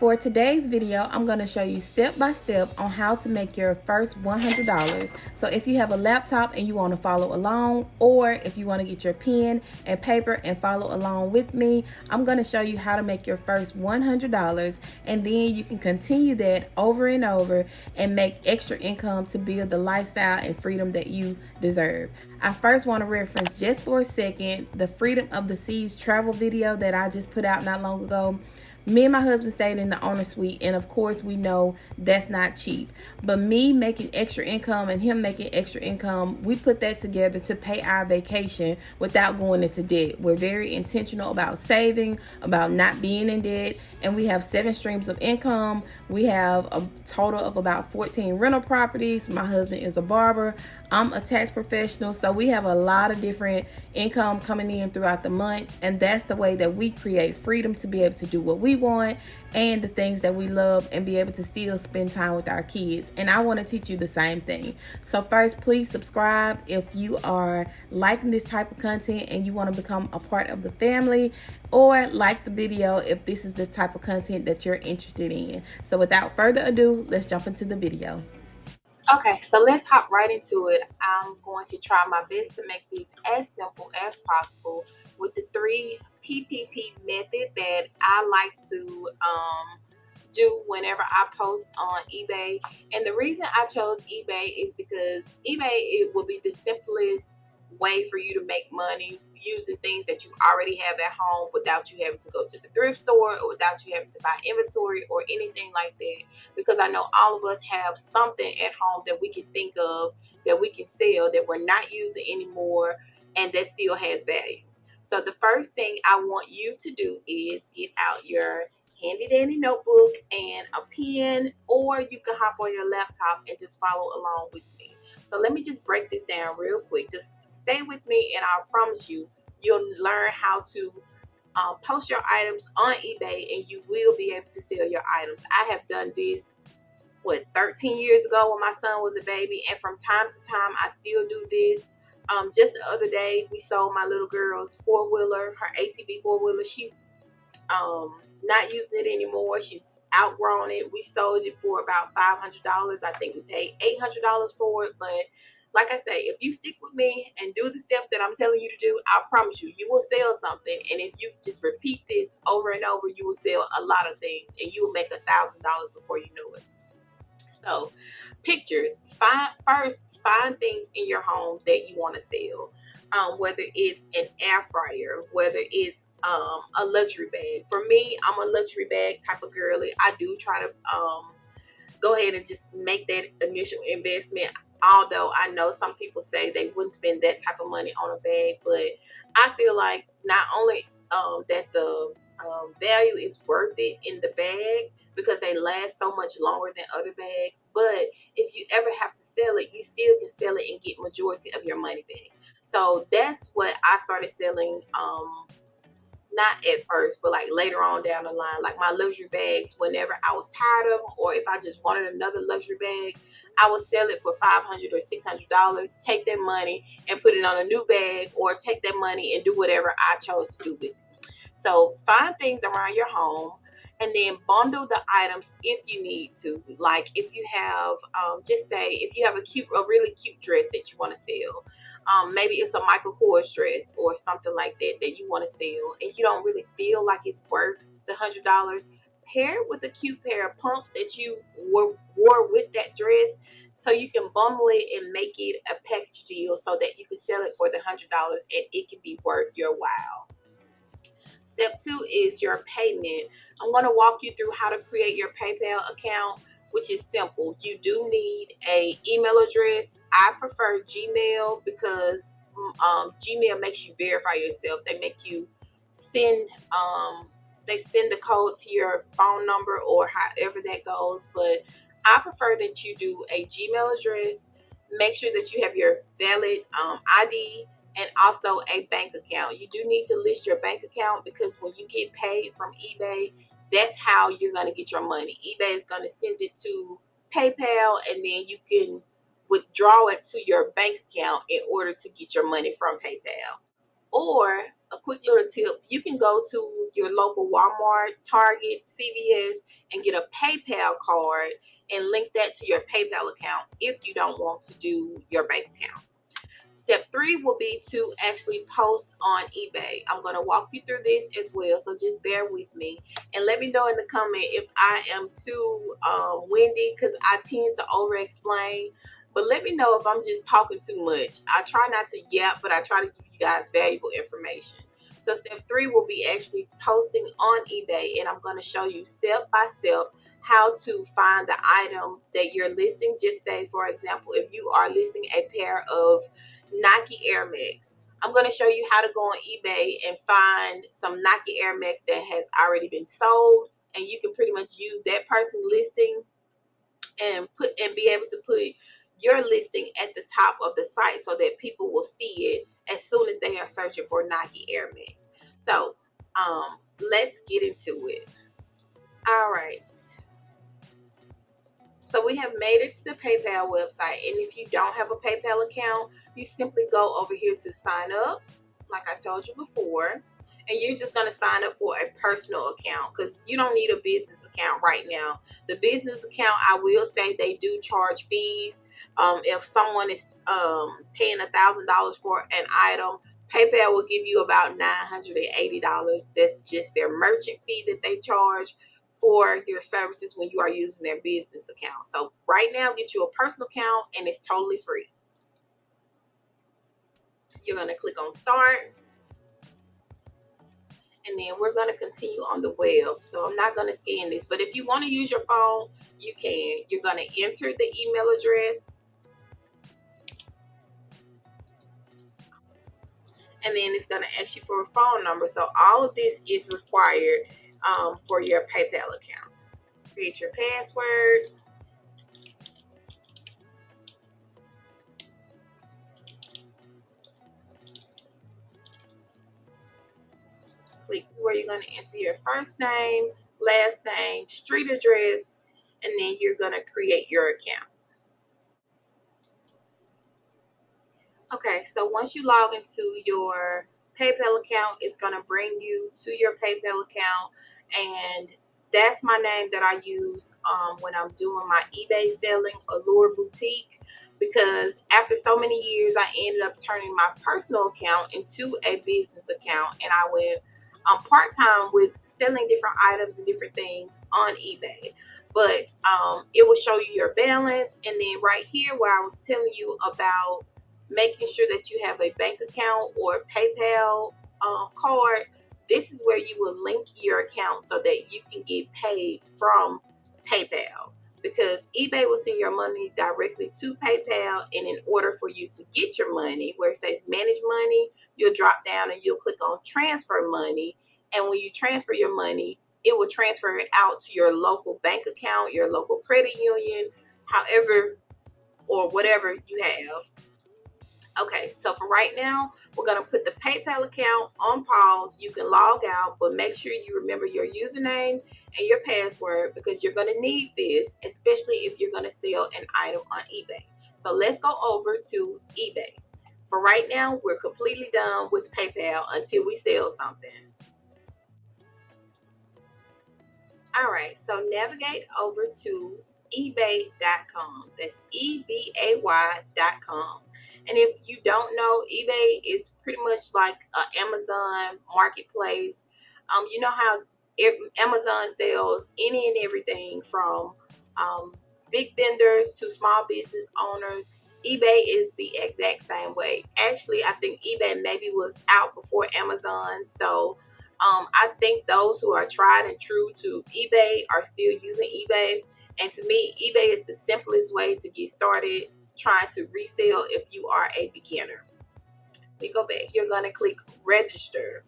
For today's video, I'm going to show you step by step on how to make your first $100. So if you have a laptop and you want to follow along, or if you want to get your pen and paper and follow along with me, I'm going to show you how to make your first $100, and then you can continue that over and over and make extra income to build the lifestyle and freedom that you deserve. I first want to reference just for a second the Freedom of the Seas travel video that I just put out not long ago. Me and my husband stayed in the owner suite, and of course we know that's not cheap. But me making extra income and him making extra income, we put that together to pay our vacation without going into debt. We're very intentional about saving, about not being in debt, and we have 7 streams of income. We have a total of about 14 rental properties. My husband is a barber. I'm a tax professional, so we have a lot of different income coming in throughout the month, and that's the way that we create freedom to be able to do what we want and the things that we love and be able to still spend time with our kids. And I want to teach you the same thing. So first, please subscribe if you are liking this type of content and you want to become a part of the family, or like the video if this is the type of content that you're interested in. So without further ado, let's jump into the video. Okay, so let's hop right into it. I'm going to try my best to make these as simple as possible with the 3 PPP method that I like to do whenever I post on eBay. And the reason I chose eBay is because it will be the simplest way for you to make money using things that you already have at home without you having to go to the thrift store or without you having to buy inventory or anything like that, because I know all of us have something at home that we can think of that we can sell that we're not using anymore and that still has value. So the first thing I want you to do is get out your handy dandy notebook and a pen, or you can hop on your laptop and just follow along with me. So let me just break this down real quick. Just stay with me and I promise you, you'll learn how to post your items on eBay and you will be able to sell your items. I have done this 13 years ago when my son was a baby, and from time to time I still do this. Just the other day we sold my little girl's 4-wheeler, her ATV 4-wheeler. She's not using it anymore. She's outgrown it. We sold it for about $500. I think we paid $800 for it. But like I say, if you stick with me and do the steps that I'm telling you to do, I promise you, you will sell something. And if you just repeat this over and over, you will sell a lot of things and you will make $1,000 before you know it. So pictures, find things in your home that you want to sell. Whether it's an air fryer, whether it's a luxury bag. For me, I'm a luxury bag type of girly. I do try to go ahead and just make that initial investment. Although I know some people say they wouldn't spend that type of money on a bag, but I feel like not only that the value is worth it in the bag because they last so much longer than other bags, but if you ever have to sell it, you still can sell it and get majority of your money back. So that's what I started selling. Not at first, but like later on down the line, like my luxury bags, whenever I was tired of them, or if I just wanted another luxury bag, I would sell it for $500 or $600, take that money and put it on a new bag, or take that money and do whatever I chose to do with it. So find things around your home and then bundle the items if you need to. Like if you have, just say if you have a really cute dress that you want to sell, maybe it's a Michael Kors dress or something like that that you want to sell, and you don't really feel like it's worth the $100. Pair it with a cute pair of pumps that you wore with that dress, so you can bundle it and make it a package deal so that you can sell it for the $100 and it can be worth your while. Step 2 is your payment. I'm going to walk you through how to create your PayPal account, which is simple. You do need an email address. I prefer Gmail because Gmail makes you verify yourself. They make you send they send the code to your phone number or however that goes. But I prefer that you do a Gmail address. Make sure that you have your valid ID and also a bank account. You do need to list your bank account because when you get paid from eBay, that's how you're going to get your money. eBay is going to send it to PayPal, and then you can withdraw it to your bank account in order to get your money from PayPal. Or a quick little tip. You can go to your local Walmart, Target, CVS, and get a PayPal card and link that to your PayPal account if you don't want to do your bank account. Step 3 will be to actually post on eBay. I'm going to walk you through this as well, so just bear with me. And let me know in the comment if I am too windy, because I tend to over-explain. But let me know if I'm just talking too much. I try not to yap, but I try to give you guys valuable information. So step 3 will be actually posting on eBay, and I'm going to show you step by step how to find the item that you're listing. Just say, for example, if you are listing a pair of Nike Air Max, I'm going to show you how to go on eBay and find some Nike Air Max that has already been sold, and you can pretty much use that person listing and be able to put your listing at the top of the site so that people will see it as soon as they are searching for Nike Air Max. So let's get into it. All right. So we have made it to the PayPal website, and if you don't have a PayPal account, you simply go over here to sign up, like I told you before, and you're just going to sign up for a personal account because you don't need a business account right now. The business account, I will say, they do charge fees. If someone is paying $1,000 for an item, PayPal will give you about $980. That's just their merchant fee that they charge for your services when you are using their business account. So right now, get you a personal account and it's totally free. You're going to click on start, and then we're going to continue on the web. So I'm not going to scan this, but if you want to use your phone, you can. You're going to enter the email address, and then it's going to ask you for a phone number. So all of this is required for your PayPal account. Create your password. Click where you're going to enter your first name, last name, street address, and then you're going to create your account. Okay, so once you log into your PayPal account, it's going to bring you to your PayPal account, and that's my name that I use when I'm doing my eBay selling, Allure Boutique, because after so many years, I ended up turning my personal account into a business account, and I went part-time with selling different items and different things on eBay. But it will show you your balance, and then right here where I was telling you about making sure that you have a bank account or PayPal card, this is where you will link your account so that you can get paid from PayPal, because eBay will send your money directly to PayPal, and in order for you to get your money, where it says manage money, you'll drop down and you'll click on transfer money, and when you transfer your money, it will transfer it out to your local bank account, your local credit union, however or whatever you have. Okay, so for right now, we're going to put the PayPal account on pause. You can log out, but make sure you remember your username and your password, because you're going to need this, especially if you're going to sell an item on eBay. So let's go over to eBay. For right now, we're completely done with PayPal until we sell something. All right, so navigate over to ebay.com. That's ebay.com. And if you don't know, eBay is pretty much like an Amazon marketplace. You know how Amazon sells any and everything from big vendors to small business owners. eBay is the exact same way. Actually, I think eBay maybe was out before Amazon. So I think those who are tried and true to eBay are still using eBay. And to me, eBay is the simplest way to get started trying to resell if you are a beginner. Let me go back. You're going to click register.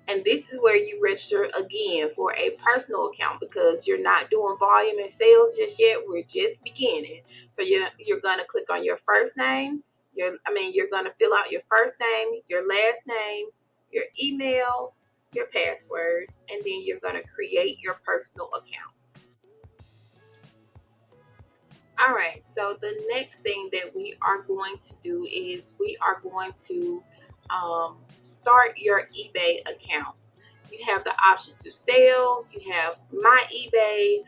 And this is where you register again for a personal account, because you're not doing volume and sales just yet. We're just beginning. So you're going to click on your first name. You're going to fill out your first name, your last name, your email, your password, and then you're going to create your personal account. All right, so the next thing that we are going to do is we are going to start your eBay account. You have the option to sell. You have my eBay.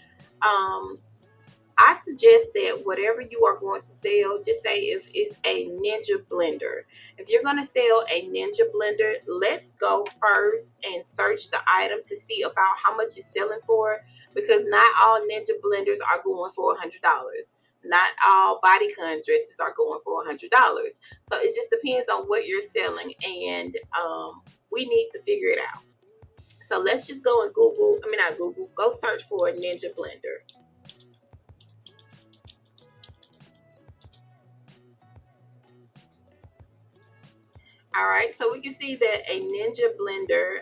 I suggest that whatever you are going to sell, just say if it's a Ninja blender. If you're going to sell a Ninja blender, let's go first and search the item to see about how much it's selling for, because not all Ninja blenders are going for $100. Not all bodycon dresses are going for $100. So it just depends on what you're selling, and we need to figure it out. So let's just go and Google, not Google, go search for a Ninja blender. All right, so we can see that a Ninja blender,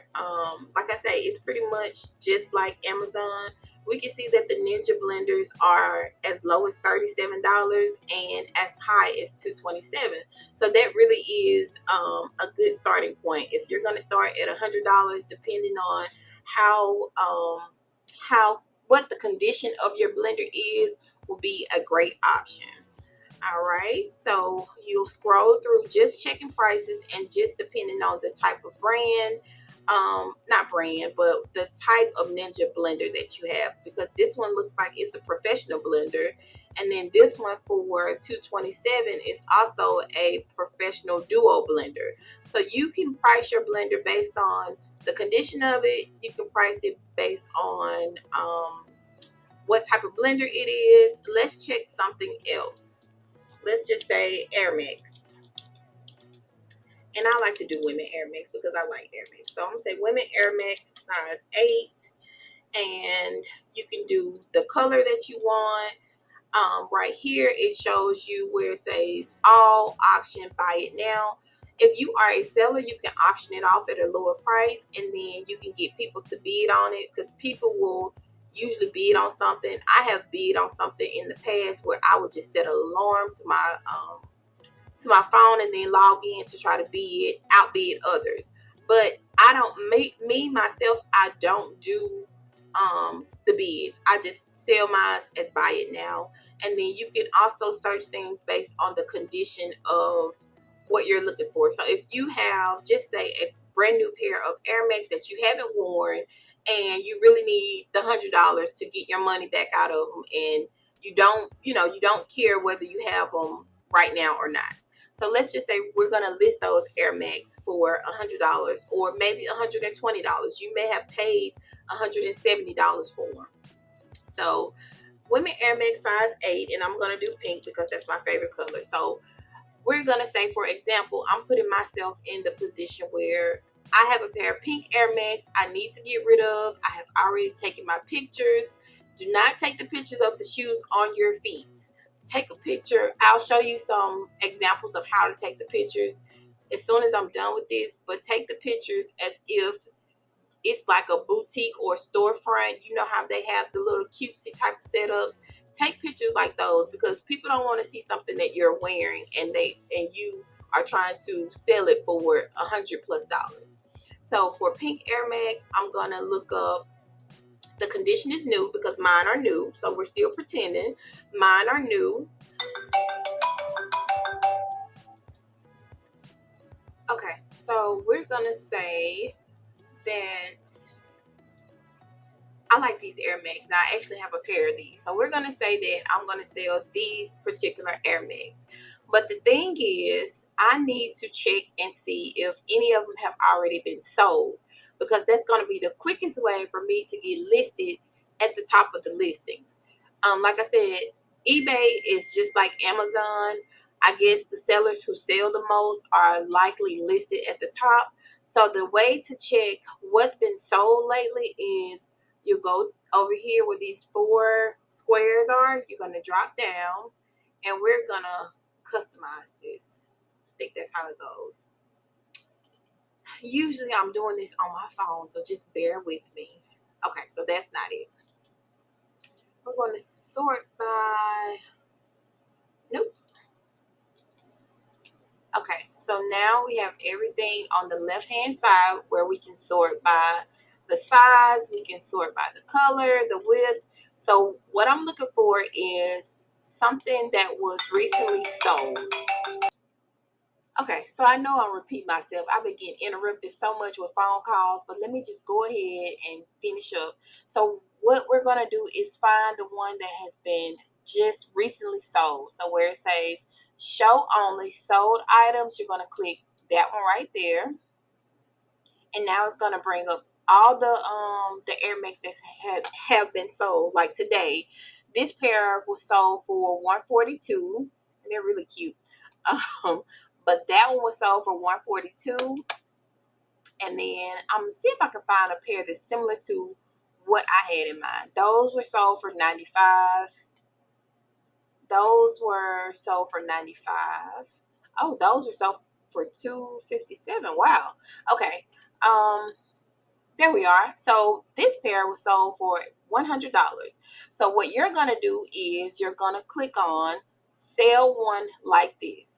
like I say, it's pretty much just like Amazon. We can see that the Ninja blenders are as low as $37 and as high as $227. So that really is a good starting point. If you're going to start at $100, depending on how what the condition of your blender is, will be a great option. All right, so you'll scroll through just checking prices, and just depending on the type of brand, not brand, but the type of Ninja blender that you have, because this one looks like it's a professional blender, and then this one for $227 is also a professional duo blender. So you can price your blender based on the condition of it. You can price it based on what type of blender it is. Let's check something else. Let's just say Air Max. And I like to do women Air Max because I like Air Max. So I'm going to say women Air Max size 8. And you can do the color that you want. Right here, it shows you where it says all auction, buy it now. If you are a seller, you can auction it off at a lower price, and then you can get people to bid on it, because people will usually bid on something. I have bid on something in the past where I would just set an alarm to my phone and then log in to try to outbid others. But I don't me myself, I don't do the bids. I just sell mine as buy it now. And then you can also search things based on the condition of what you're looking for. So if you have, just say, a brand new pair of Air Max that you haven't worn, and you really need the $100 to get your money back out of them, and you don't care whether you have them right now or not. So let's just say we're going to list those Air Max for $100, or maybe $120. You may have paid $170 for them. So women Air Max size 8, and I'm going to do pink because that's my favorite color. So we're going to say, for example, I'm putting myself in the position where I have a pair of pink Air Max I need to get rid of. I have already taken my pictures. Do not take the pictures of the shoes on your feet. Take a picture. I'll show you some examples of how to take the pictures as soon as I'm done with this, but take the pictures as if it's like a boutique or storefront. You know how they have the little cutesy type of setups. Take pictures like those, because people don't want to see something that you're wearing and you are trying to sell it for $100+. So for pink Air Max, I'm gonna look up, the condition is new because mine are new. So we're still pretending mine are new. Okay, so we're gonna say that I like these Air Max. Now, I actually have a pair of these. So we're going to say that I'm going to sell these particular Air Max. But the thing is, I need to check and see if any of them have already been sold, because that's going to be the quickest way for me to get listed at the top of the listings. Like I said, eBay is just like Amazon. I guess the sellers who sell the most are likely listed at the top. So the way to check what's been sold lately is, you go over here where these 4 squares are. You're going to drop down, and we're going to customize this. I think that's how it goes. Usually I'm doing this on my phone, so just bear with me. Okay, so that's not it. We're going to sort by, nope. Okay, so now we have everything on the left-hand side where we can sort by the size, we can sort by the color, the width. So what I'm looking for is something that was recently sold. Okay, so I know I'm repeating myself. I've been getting interrupted so much with phone calls, but let me just go ahead and finish up. So what we're gonna do is find the one that has been just recently sold. So where it says show only sold items, you're gonna click that one right there, and now it's gonna bring up all the Air Max that have been sold. Like today, this pair was sold for 142, and they're really cute. Um, but that one was sold for 142, and then I'm gonna see if I can find a pair that's similar to what I had in mind. Those were sold for 95. Those were sold for 95. Oh, those were sold for 257. Wow. Okay. There we are. So this pair was sold for $100. So what you're gonna do is you're gonna click on sell one like this,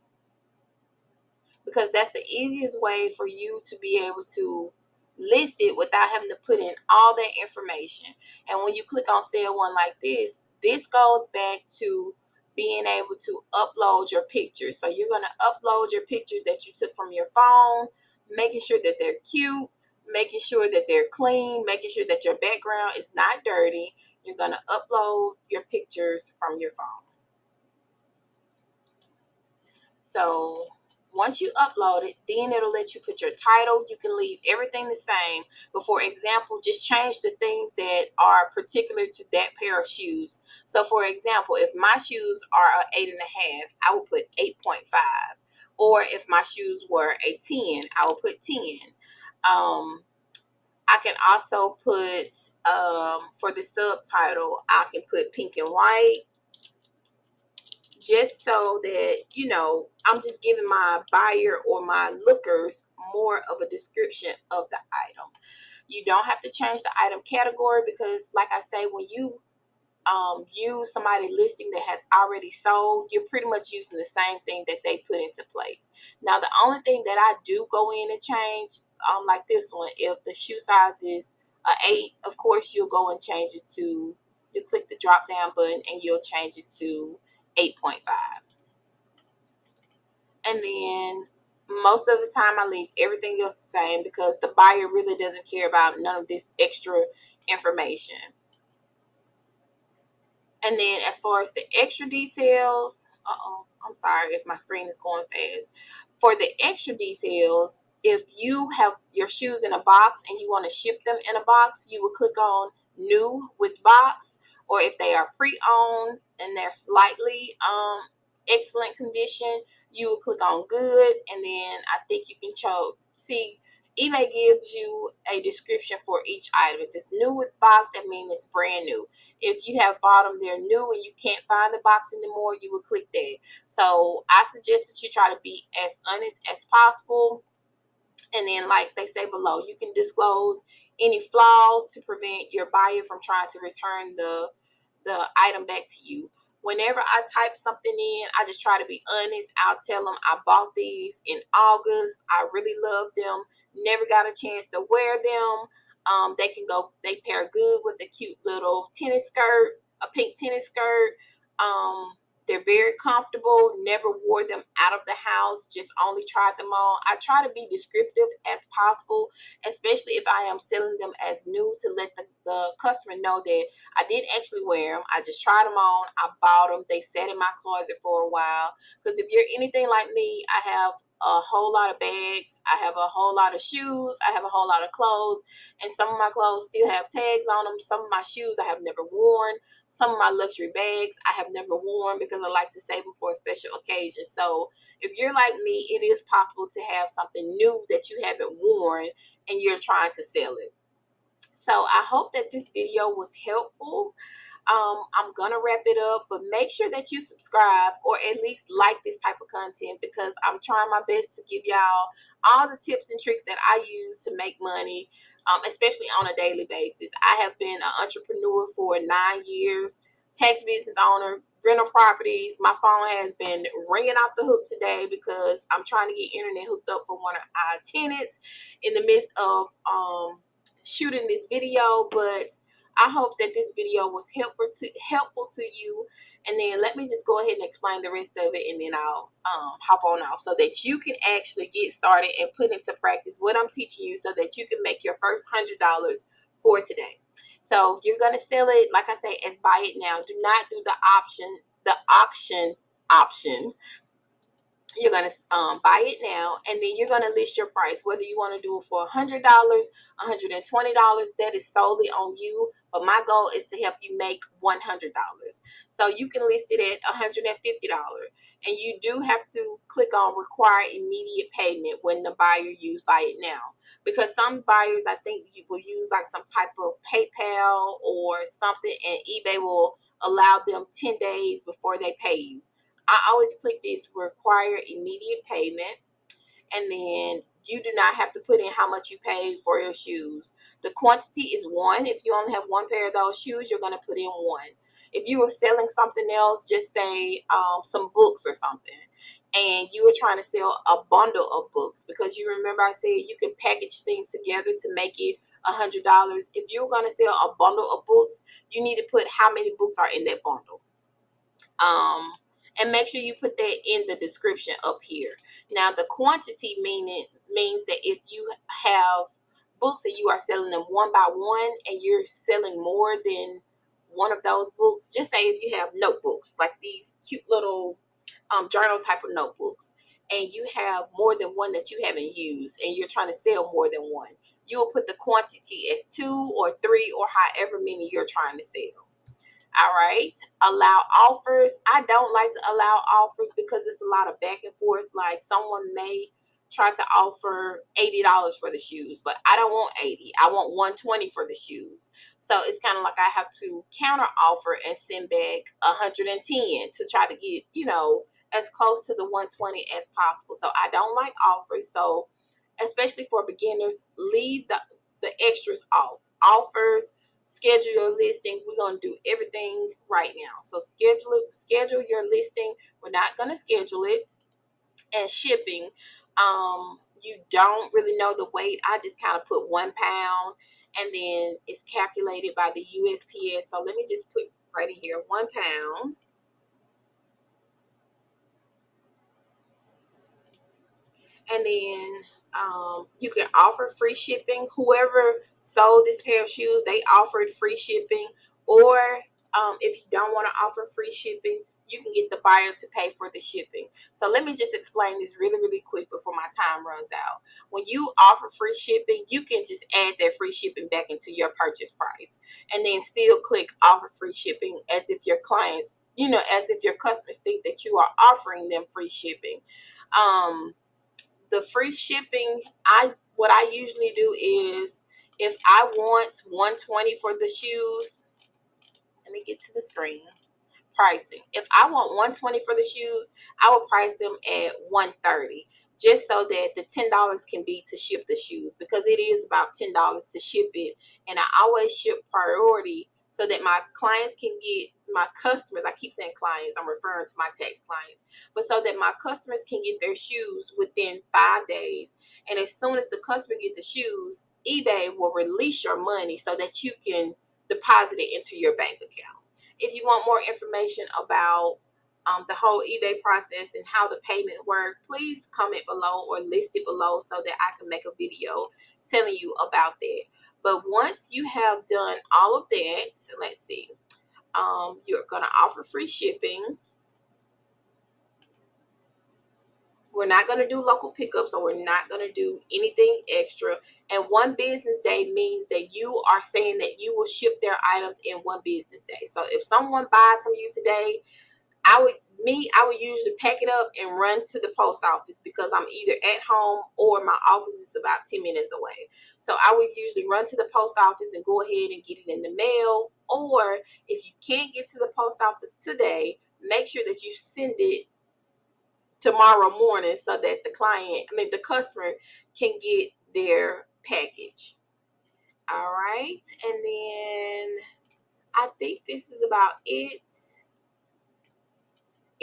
because that's the easiest way for you to be able to list it without having to put in all that information. And when you click on sell one like this goes back to being able to upload your pictures. So you're going to upload your pictures that you took from your phone, making sure that they're cute, making sure that they're clean, making sure that your background is not dirty. You're going to upload your pictures from your phone. So once you upload it, then it'll let you put your title. You can leave everything the same. But for example, just change the things that are particular to that pair of shoes. So for example, if my shoes are an 8.5, I will put 8.5. Or if my shoes were a 10, I will put 10. I can also put, for the subtitle, I can put pink and white, just so that, you know, I'm just giving my buyer or my lookers more of a description of the item. You don't have to change the item category, because like I say, when you use somebody listing that has already sold, you're pretty much using the same thing that they put into place. Now the only thing that I do go in and change, like this one, if the shoe size is a 8, of course you'll go and change it to, you click the drop down button and you'll change it to 8.5. And then most of the time I leave everything else the same, because the buyer really doesn't care about none of this extra information. And then as far as the extra details, I'm sorry if my screen is going fast. For the extra details, if you have your shoes in a box and you want to ship them in a box, you will click on new with box. Or if they are pre-owned and they're slightly excellent condition, you will click on good, and then I think you can see eBay gives you a description for each item. If it's new with box, that means it's brand new. If you have bought them, they're new, and you can't find the box anymore, you will click that. So I suggest that you try to be as honest as possible. And then, like they say below, you can disclose any flaws to prevent your buyer from trying to return the item back to you. Whenever I type something in, I just try to be honest. I'll tell them I bought these in August. I really love them. Never got a chance to wear them. They pair good with a cute little tennis skirt, a pink tennis skirt. They're very comfortable. Never wore them out of the house, just only tried them on. I try to be descriptive as possible, especially if I am selling them as new, to let the customer know that I didn't actually wear them. I just tried them on. I bought them. They sat in my closet for a while. Because if you're anything like me, I have a whole lot of bags. I have a whole lot of shoes. I have a whole lot of clothes. And some of my clothes still have tags on them. Some of my shoes I have never worn. Some of my luxury bags I have never worn, because I like to save them for a special occasion. So if you're like me, it is possible to have something new that you haven't worn and you're trying to sell it. So I hope that this video was helpful. I'm gonna wrap it up, but make sure that you subscribe, or at least like this type of content, because I'm trying my best to give y'all all the tips and tricks that I use to make money, especially on a daily basis. I have been an entrepreneur for 9 years, tax business owner, rental properties. My phone has been ringing off the hook today because I'm trying to get internet hooked up for one of our tenants in the midst of shooting this video. But I hope that this video was helpful to you. And then let me just go ahead and explain the rest of it, and then I'll hop on off so that you can actually get started and put into practice what I'm teaching you, so that you can make your first $100 for today. So you're going to sell it, like I say, as buy it now. Do not do the auction option. You're going to buy it now, and then you're going to list your price, whether you want to do it for $100, $120. That is solely on you, but my goal is to help you make $100. So you can list it at $150, and you do have to click on require immediate payment when the buyer use buy it now, because some buyers, I think, you will use like some type of PayPal or something, and eBay will allow them 10 days before they pay you. I always click this require immediate payment, and then you do not have to put in how much you paid for your shoes. The quantity is 1. If you only have 1 pair of those shoes, you're going to put in 1. If you were selling something else, just say some books or something, and you were trying to sell a bundle of books, because you remember I said you can package things together to make it $100. If you're going to sell a bundle of books, you need to put how many books are in that bundle. And make sure you put that in the description up here. Now, the quantity means that if you have books and you are selling them one by one, and you're selling more than one of those books, just say if you have notebooks, like these cute little journal type of notebooks, and you have more than one that you haven't used, and you're trying to sell more than one, you will put the quantity as 2 or 3 or however many you're trying to sell. All right. Allow offers. I don't like to allow offers because it's a lot of back and forth. Like, someone may try to offer $80 for the shoes, but I don't want 80. I want 120 for the shoes. So it's kind of like I have to counter offer and send back 110 to try to get, as close to the 120 as possible. So I don't like offers. So especially for beginners, leave the extras off. Offers, schedule your listing. We're going to do everything right now. So schedule your listing. We're not going to schedule it. And shipping, you don't really know the weight. I just kind of put 1 pound, and then it's calculated by the USPS. So let me just put right in here 1 pound. And then you can offer free shipping. Whoever sold this pair of shoes, they offered free shipping. Or if you don't want to offer free shipping, you can get the buyer to pay for the shipping. So let me just explain this really, really quick before my time runs out. When you offer free shipping, you can just add that free shipping back into your purchase price, and then still click offer free shipping, as if your clients, as if your customers think that you are offering them free shipping. The free shipping, what I usually do is, if I want 120 for the shoes, let me get to the screen. Pricing. If I want 120 for the shoes, I will price them at 130, just so that the $10 can be to ship the shoes, because it is about $10 to ship it. And I always ship priority so that my clients can get, my customers, I keep saying clients, I'm referring to my tax clients, but so that my customers can get their shoes within 5 days. And as soon as the customer gets the shoes, eBay will release your money so that you can deposit it into your bank account. If you want more information about the whole eBay process and how the payment works, please comment below or list it below so that I can make a video telling you about that. But once you have done all of that, let's see, you're going to offer free shipping. We're not going to do local pickups, so we're not going to do anything extra. And 1 business day means that you are saying that you will ship their items in 1 business day. So if someone buys from you today, I would usually pack it up and run to the post office, because I'm either at home or my office is about 10 minutes away. So I would usually run to the post office and go ahead and get it in the mail. Or if you can't get to the post office today, make sure that you send it tomorrow morning so that the customer can get their package. All right. And then I think this is about it.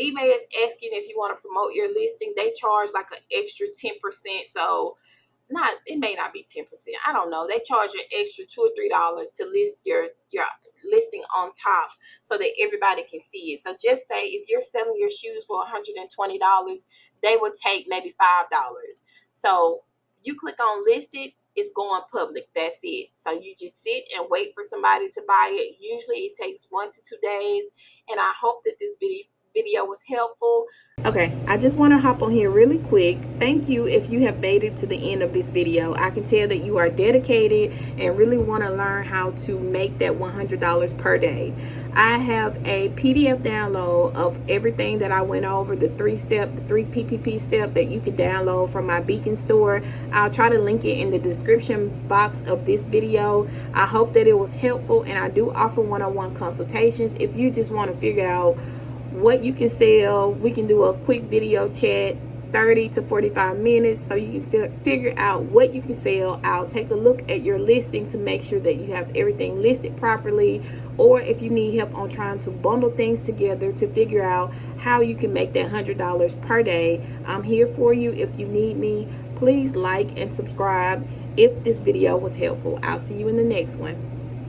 eBay is asking if you want to promote your listing. They charge like an extra 10%. So not, it may not be 10%. I don't know. They charge an extra $2 or $3 to list your listing on top so that everybody can see it. So just say if you're selling your shoes for $120, they will take maybe $5. So you click on list it, it's going public. That's it. So you just sit and wait for somebody to buy it. Usually it takes 1 to 2 days. And I hope that this video was helpful. Okay, I just want to hop on here really quick. Thank you if you have made it to the end of this video. I can tell that you are dedicated and really want to learn how to make that $100 per day. I have a PDF download of everything that I went over, the 3 PPP step that you can download from my Beacon store. I'll try to link it in the description box of this video. I hope that it was helpful, and I do offer one-on-one consultations. If you just want to figure out what you can sell, we can do a quick video chat, 30 to 45 minutes, so you can figure out what you can sell. I'll take a look at your listing to make sure that you have everything listed properly, or if you need help on trying to bundle things together to figure out how you can make that $100 per day, I'm here for you. If you need me, please like and subscribe if this video was helpful. I'll see you in the next one.